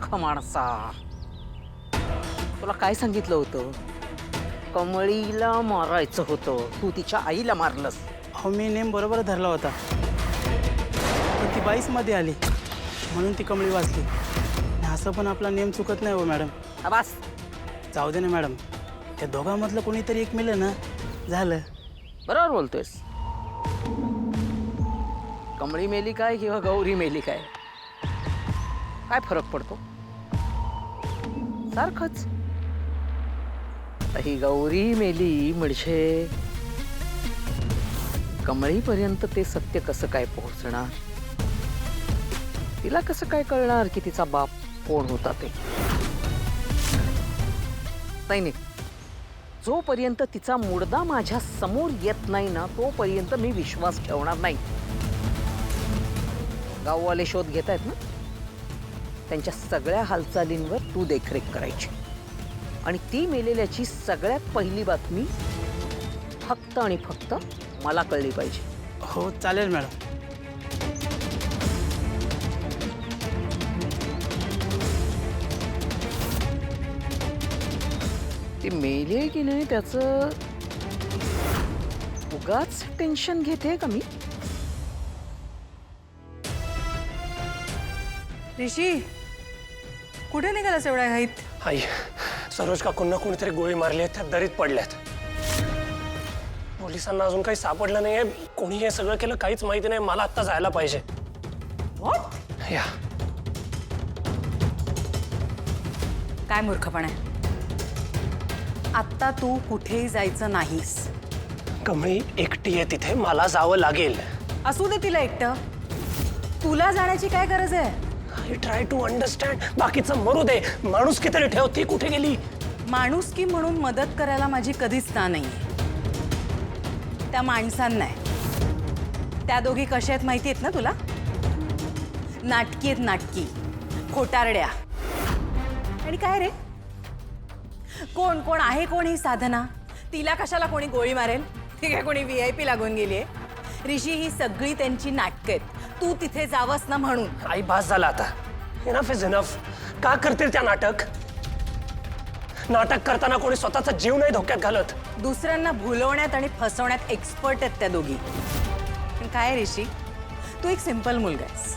मूर्ख माणसा, तुला काय सांगितलं होतं? कमळीला मारायचं होतं, तू तिच्या आईला मारलंस. अहो मी नेम बरोबर धरला होता, पण ती 22 मध्ये आली म्हणून ती कमळी वाचली. आणि असं पण आपला नेम चुकत नाही हो मॅडम. बस जाऊ दे ना मॅडम, त्या दोघांमधलं कोणीतरी एक मिळलं ना, झालं. बरोबर बोलतोयस. कमळी मेली काय किंवा गौरी मेली काय, काय फरक पडतो? सारखंच. ही गौरी मेली म्हणजे कमळीपर्यंत ते सत्य कसं काय पोहोचणार? तिला कसं काय कळणार की तिचा बाप कोण होता ते? नाही, जोपर्यंत तिचा मुर्दा माझ्या समोर येत नाही ना, तोपर्यंत मी विश्वास ठेवणार नाही. गाववाले शोध घेत आहेत ना, त्यांच्या सगळ्या हालचालींवर तू देखरेख करायची. आणि ती मेलेल्याची सगळ्यात पहिली बातमी फक्त आणि फक्त मला कळली पाहिजे. हो चालेल मॅडम. ती मेली आहे की नाही त्याचं उगाच टेन्शन घेते का मी? ऋषी, कुठे निघालास एवढ्या घाईत? आई, सरोज काकूंना कोणीतरी गोळी मारली आहे, त्या दरीत पडल्यात. पोलिसांना अजून काही सापडलं नाहीये. कोणी हे सगळं केलं काहीच माहिती नाही. मला आत्ता जायला पाहिजे. व्हॉट? या काय मूर्खपण आहे. आत्ता तू कुठेही जायचं नाहीस. कमळी एकटी आहे तिथे, मला जावं लागेल. असू दे तिला एकटं. तुला जाण्याची काय गरज आहे? I try to understand. बाकीचं मरू दे, माणूस किती ठेव. ती कुठे गेली? माणुसकी म्हणून मदत करायला माझी कधीच ना नाही. त्या माणसांना आहे. त्या दोघी कशा आहेत माहिती आहेत ना तुला? नाटकी आहेत, नाटकी, खोटारड्या. आणि काय रे, कोण कोण आहे? कोण ही साधना? तिला कशाला कोणी गोळी मारेल? ती काय कोणी VIP लागून गेलीये? ऋषी, ही सगळी त्यांची नाटकं आहेत. तू तिथे जावंस ना म्हणून. आई, बास झाला आता. Enough is enough. का करतील त्या नाटक? नाटक करताना कोणी स्वतःचा जीव नाही धोक्यात घालत. दुसऱ्यांना भुलवण्यात आणि फसवण्यात एक्सपर्ट आहेत त्या दोघी. पण काय ऋषी, तू एक सिंपल मुलगा आहेस.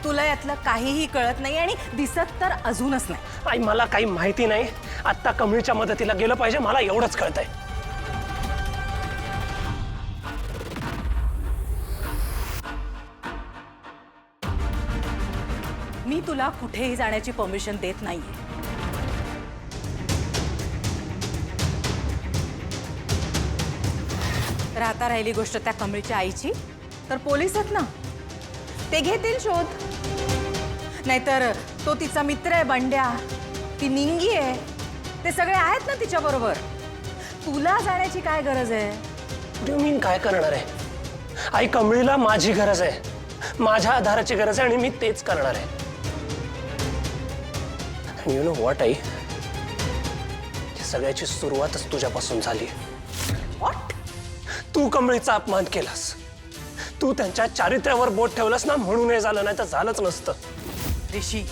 तुला यातलं काहीही कळत नाही आणि दिसत तर अजूनच नाही. आई, मला काही माहिती नाही. आत्ता कमळीच्या मदतीला गेलं पाहिजे, मला एवढंच कळतंय. मी तुला कुठेही जाण्याची परमिशन देत नाहीये. राहता राहिली गोष्ट त्या कमळीच्या आईची, तर पोलीस आहेत ना, ते घेतील शोध. नाहीतर तो तिचा मित्र आहे बंड्या, ती निंगी आहे, ते सगळे आहेत ना तिच्या बरोबर. तुला जाण्याची काय गरज आहे? डू मीन काय करणार आहे? आई, कमळीला माझी गरज आहे, माझ्या आधाराची गरज आहे आणि मी तेच करणार आहे. यू नो व्हॉट आई, सगळ्याची सुरुवातच तुझ्यापासून झाली. व्हॉट? तू कमळीचा अपमान केलास. तू त्यांच्या चारित्र्यावर बोट ठेवलंस ना, म्हणून हे झालं, नाही तर झालंच नसतं. ऋषी,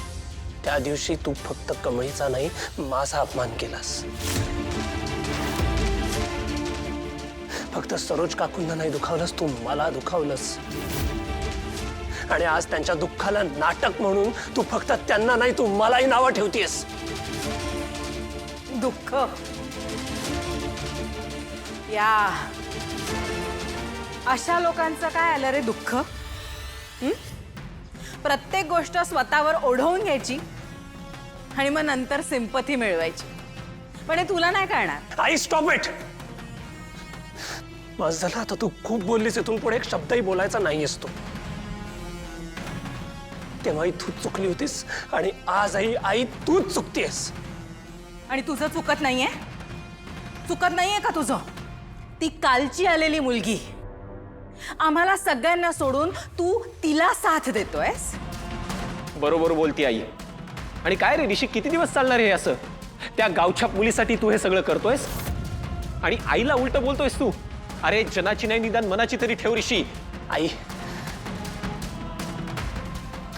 त्या दिवशी तू फक्त कमळीचा नाही, माझा अपमान केलास. फक्त सरोज काकूंना नाही दुखावलंस, तू मला दुखावलंस. आणि आज त्यांच्या दुःखाला नाटक म्हणून तू फक्त त्यांना नाही, तू मलाही नावं ठेवतीयस. दुःख या अशा लोकांचं काय आलं रे दुःख? प्रत्येक गोष्ट स्वतःवर ओढवून घ्यायची आणि मग नंतर सिंपथी मिळवायची. पण हे तुला नाही कळणार. आई, स्टॉप इट. बस झालं आता. तू खूप बोललीस. इथून पुढे एक शब्दही बोलायचा नाहीयेस तू. तेव्हाही तूच चुकली होतीस आणि आजही आई तूच चुकतेस. आणि तुझं चुकत नाहीये? चुकत नाहीये का तुझं? ती कालची आलेली मुलगी, आम्हाला सगळ्यांना सोडून तू तिला साथ देतोयस. बरोबर बोलती आई. आणि काय रे ऋषी, किती दिवस चालणार हे असं? त्या गावच्या मुलीसाठी तू हे सगळं करतोयस आणि आईला उलट बोलतोयस तू. अरे जनाची नाही, निदान मनाची तरी ठेव ऋषी. आई,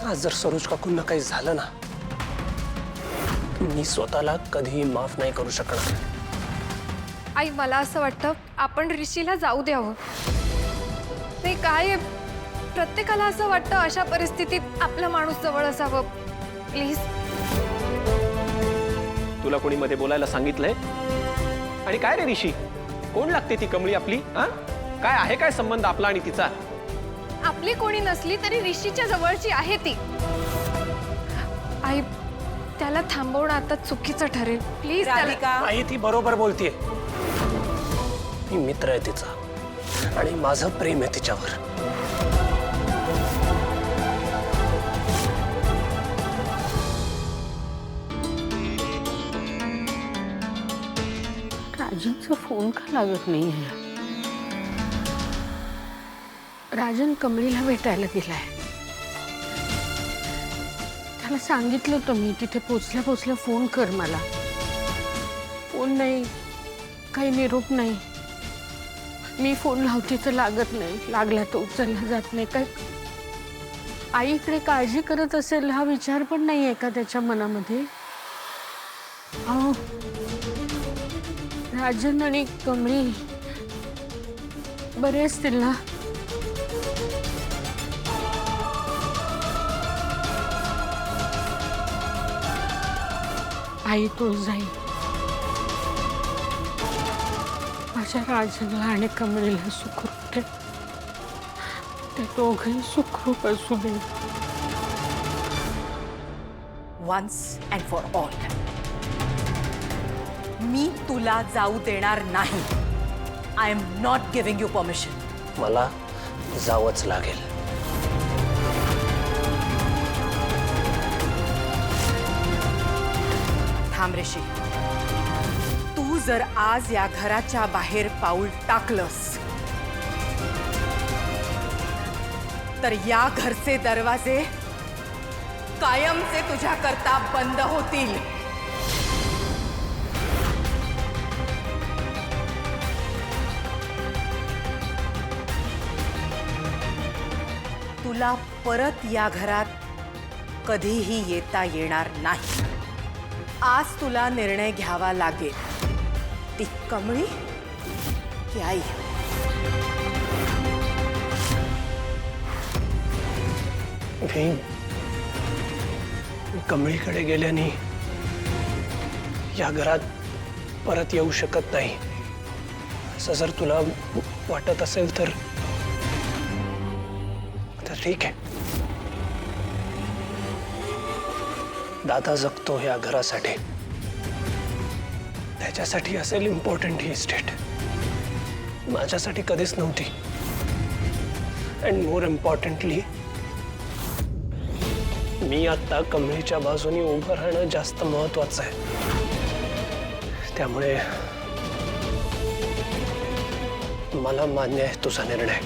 आज जर सरोज काकूंना काही झालं ना, मी स्वतःला कधीही माफ नाही करू शकणार. आई मला असं वाटतं आपण ऋषीला जाऊ द्यावं. नाही काय प्रत्येकाला असं वाटतं अशा परिस्थितीत आपला माणूस जवळ असावं. प्लीज. तुला कोणी मध्ये बोलायला सांगितलंय? आणि काय रे ऋषी, कोण लागते ती कमळी आपली? हा, काय आहे काय संबंध आपला आणि तिचा? आपली कोणी नसली तरी ऋषीच्या जवळची आहे ती. आई त्याला थांबवणं आता चुकीचं ठरेल. प्लीज त्याला. राधिका, आई ती बरोबर बोलतीये. मी मित्र आहे तिचा आणि माझं प्रेम आहे तिच्यावर. राजनचा फोन का लागत नाही आहे? राजन कमळीला भेटायला गेलाय. त्याला सांगितलं होतं मी तिथे पोचल्या फोन कर मला. फोन नाही, काही निरोप नाही. मी फोन लावते तर लागत नाही, लागला तर उचलला जात नाही. काय आईकडे काळजी करत असेल हा विचार पण नाही आहे का त्याच्या मनामध्ये? अहो, राजन आणि कमळी बरे असतील ना? आई तो जाईल. माझ्या राजनला आणि कमळीला सुखरूप ठेव. ते दोघंही सुखरूप असू दे. वन्स अँड फॉर ऑल, मी तुला जाऊ देणार नाही. I am not giving you permission. मला जावंच लागेल. थांब ऋषी, तू जर आज या घराच्या बाहेर पाऊल टाकलंस तर या घरचे दरवाजे कायमचे तुझ्या करता बंद होतील. तुला परत या घरात कधीही येता येणार नाही. आज तुला निर्णय घ्यावा लागेल. ती कमळी की आई? मी कमळीकडे गेल्याने या घरात परत येऊ शकत नाही असं जर तुला वाटत असेल तर ठीक आहे. दादा जगतो या घरासाठी, त्याच्यासाठी असेल इम्पॉर्टंट ही इस्टेट. माझ्यासाठी कधीच नव्हती. अँड मोर इम्पॉर्टंटली मी आता कमळीच्या बाजूने उभं राहणं जास्त महत्वाचं आहे. त्यामुळे मला मान्य आहे तुझा निर्णय.